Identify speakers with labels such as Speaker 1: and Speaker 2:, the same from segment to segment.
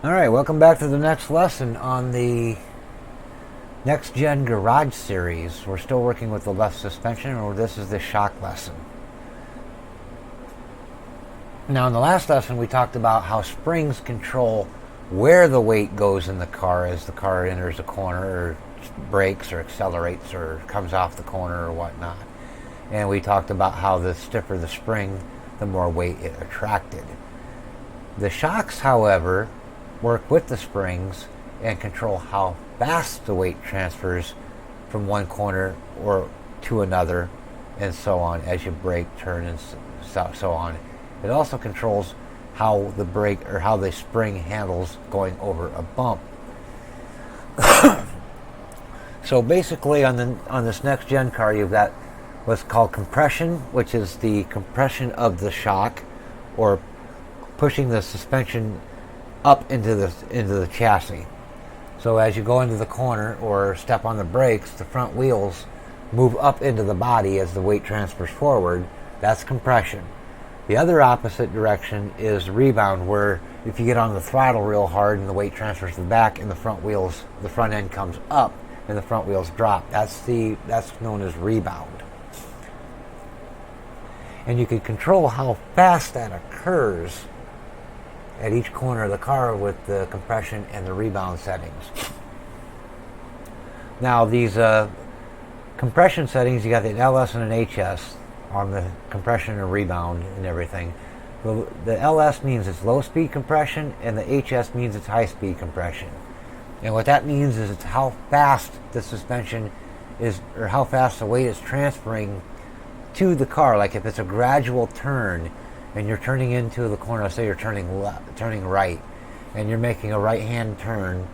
Speaker 1: Alright, welcome back to the next lesson on the Next Gen Garage series. We're still working with the left suspension, or this is the shock lesson. Now in the last lesson we talked about how springs control where the weight goes in the car as the car enters a corner, or brakes, or accelerates, or comes off the corner, or whatnot. And we talked about how the stiffer the spring, the more weight it attracted. The shocks, however, work with the springs and control how fast the weight transfers from one corner or to another, and so on, as you brake, turn, and so on. It also controls how the brake or how the spring handles going over a bump. So basically, on this next gen car, you've got what's called compression, which is the compression of the shock, or pushing the suspension up into the chassis. So as you go into the corner or step on the brakes, the front wheels move up into the body as the weight transfers forward. That's compression. The other opposite direction is rebound, where if you get on the throttle real hard and the weight transfers to the back and the front end comes up and the front wheels drop. That's known as rebound. And you can control how fast that occurs at each corner of the car with the compression and the rebound settings. Now these compression settings, you got the LS and an HS on the compression and rebound and everything. The LS means it's low speed compression, and the HS means it's high speed compression. And what that means is it's how fast the suspension is, or how fast the weight is transferring to the car. Like if it's a gradual turn and you're turning into the corner, say you're turning right, and you're making a right-hand turn,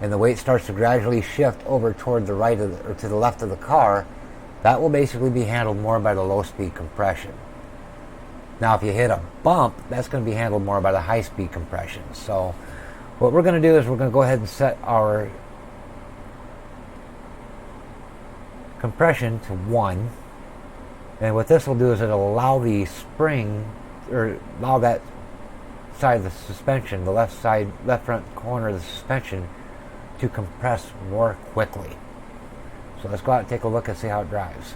Speaker 1: and the weight starts to gradually shift over toward the right or to the left of the car, that will basically be handled more by the low-speed compression. Now, if you hit a bump, that's going to be handled more by the high-speed compression. So, what we're going to do is we're going to go ahead and set our compression to 1, and what this will do is it'll allow the spring, or allow that side of the suspension, the left front corner of the suspension, to compress more quickly. So let's go out and take a look and see how it drives.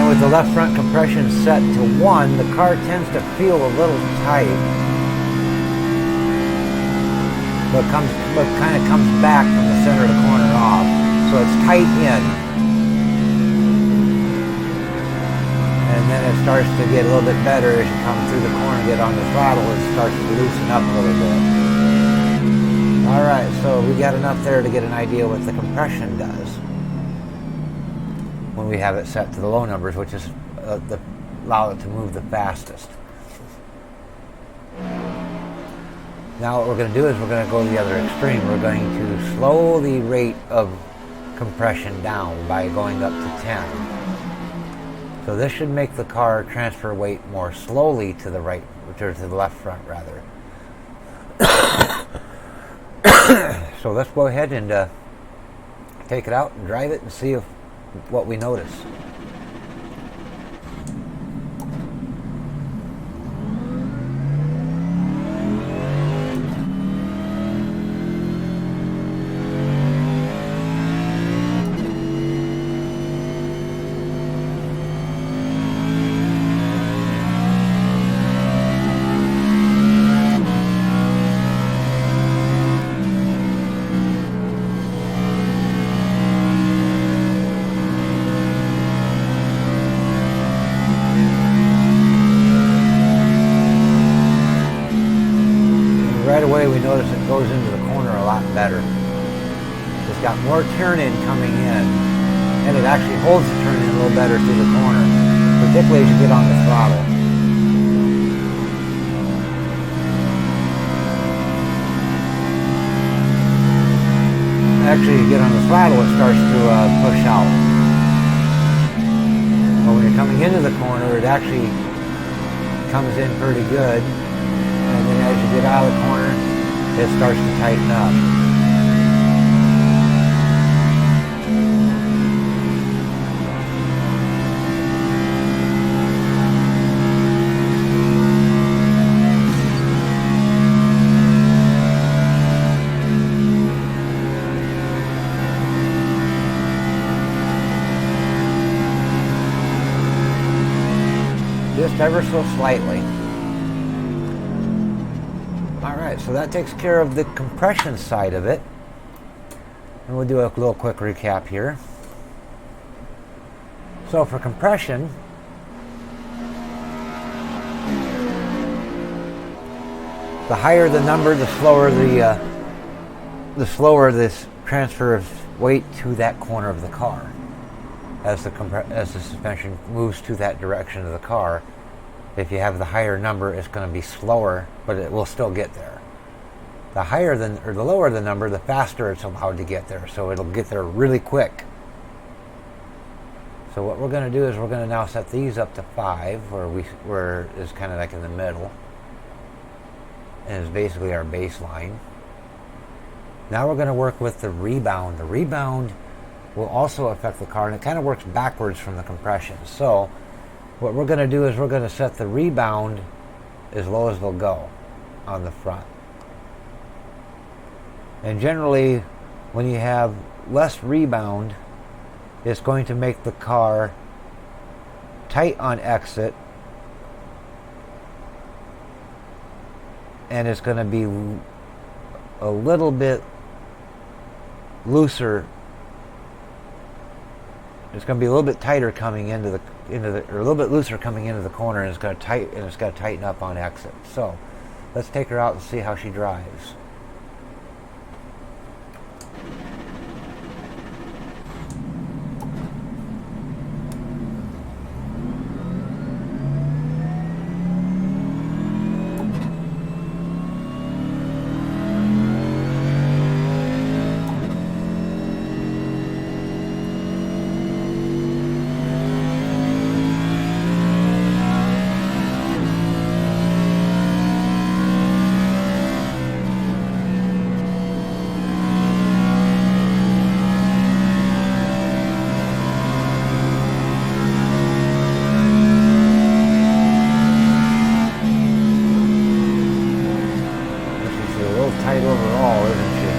Speaker 1: With the left front compression set to 1, the car tends to feel a little tight, but kind of comes back from the center of the corner off, so it's tight in, and then it starts to get a little bit better as you come through the corner, get on the throttle, it starts to loosen up a little bit. Alright, so we got enough there to get an idea what the compression does when we have it set to the low numbers, which is allow it to move the fastest. Now what we're going to do is we're going to go to the other extreme. We're going to slow the rate of compression down by going up to 10. So this should make the car transfer weight more slowly to the right, or to the left front rather. So let's go ahead and take it out and drive it and see what we notice. right away we notice it goes into the corner a lot better. It's got more turn-in coming in, and it actually holds the turn-in a little better through the corner, particularly as you get on the throttle. Actually, you get on the throttle, it starts to push out. But when you're coming into the corner, it actually comes in pretty good. And then as you get out of the corner, it starts to tighten up. Just ever so slightly. Alright, so that takes care of the compression side of it. And we'll do a little quick recap here. So for compression, the higher the number, the slower this transfer of weight to that corner of the car. As the suspension moves to that direction of the car, if you have the higher number, it's going to be slower, but it will still get there. The lower the number, the faster it's allowed to get there. So it'll get there really quick. So what we're going to do is we're going to now set these up to 5, where it's kind of like in the middle, and it's basically our baseline. Now we're going to work with the rebound. The rebound will also affect the car, and it kind of works backwards from the compression. So what we're going to do is we're going to set the rebound as low as they'll go on the front. And generally, when you have less rebound, it's going to make the car tight on exit, and it's going to be a little bit looser. It's going to be a little bit tighter coming or a little bit looser coming into the corner, and it's going to tighten up on exit. So let's take her out and see how she drives. Tight overall, isn't she?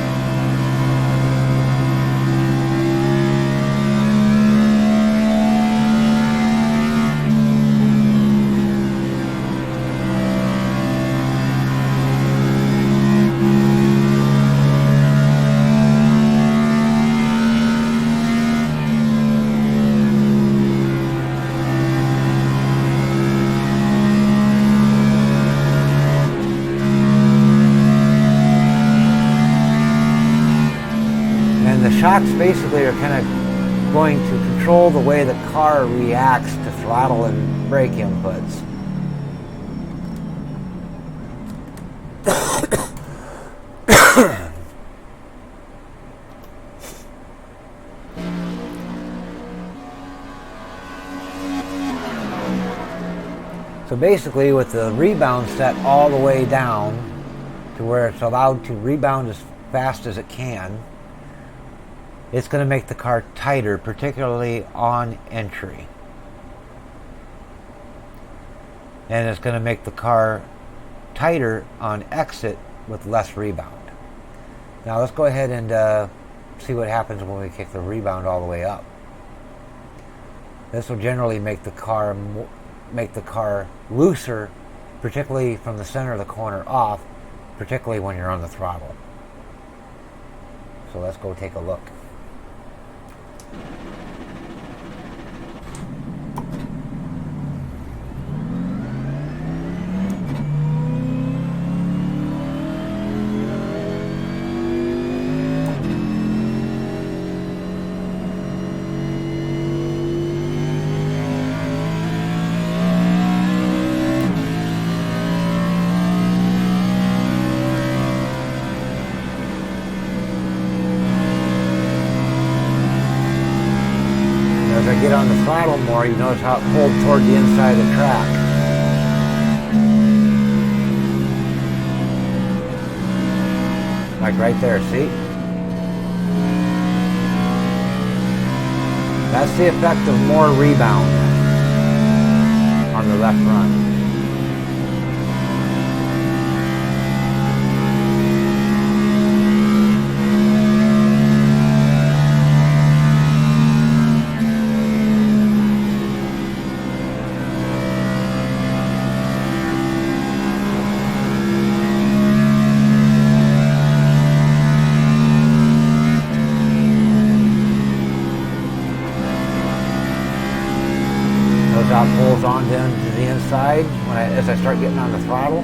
Speaker 1: Shocks basically are kind of going to control the way the car reacts to throttle and brake inputs. So basically, with the rebound set all the way down to where it's allowed to rebound as fast as it can, it's going to make the car tighter, particularly on entry. And it's going to make the car tighter on exit with less rebound. Now let's go ahead and see what happens when we kick the rebound all the way up. This will generally make the car looser, particularly from the center of the corner off, particularly when you're on the throttle. So let's go take a look. I get on the throttle more, you notice how it pulled toward the inside of the track. Like right there, see? That's the effect of more rebound on the left front. How it pulls on down to the inside as I start getting on the throttle.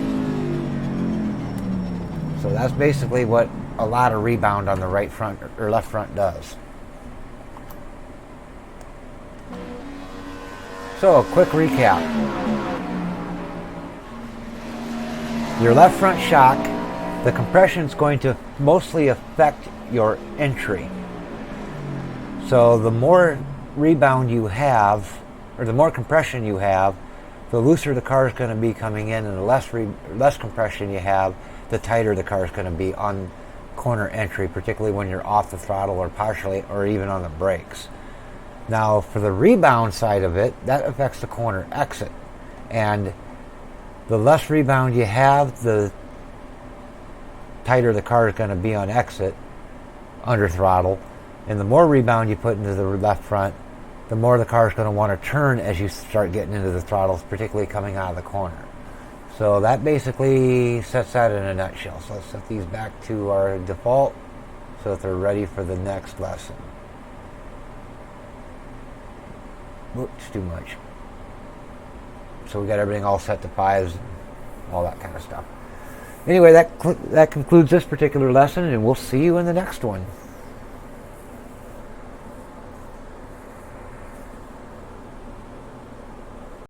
Speaker 1: So that's basically what a lot of rebound on the right front or left front does. So a quick recap. Your left front shock, the compression is going to mostly affect your entry. So the more rebound you have, or the more compression you have, the looser the car is going to be coming in, and the less compression you have, the tighter the car is going to be on corner entry, particularly when you're off the throttle or partially, or even on the brakes. Now, for the rebound side of it, that affects the corner exit. And the less rebound you have, the tighter the car is going to be on exit, under throttle. And the more rebound you put into the left front, the more the car is going to want to turn as you start getting into the throttles, particularly coming out of the corner. So that basically sets that in a nutshell. So let's set these back to our default so that they're ready for the next lesson. Whoops, too much. So we got everything all set to 5s, all that kind of stuff. Anyway, that concludes this particular lesson, and we'll see you in the next one.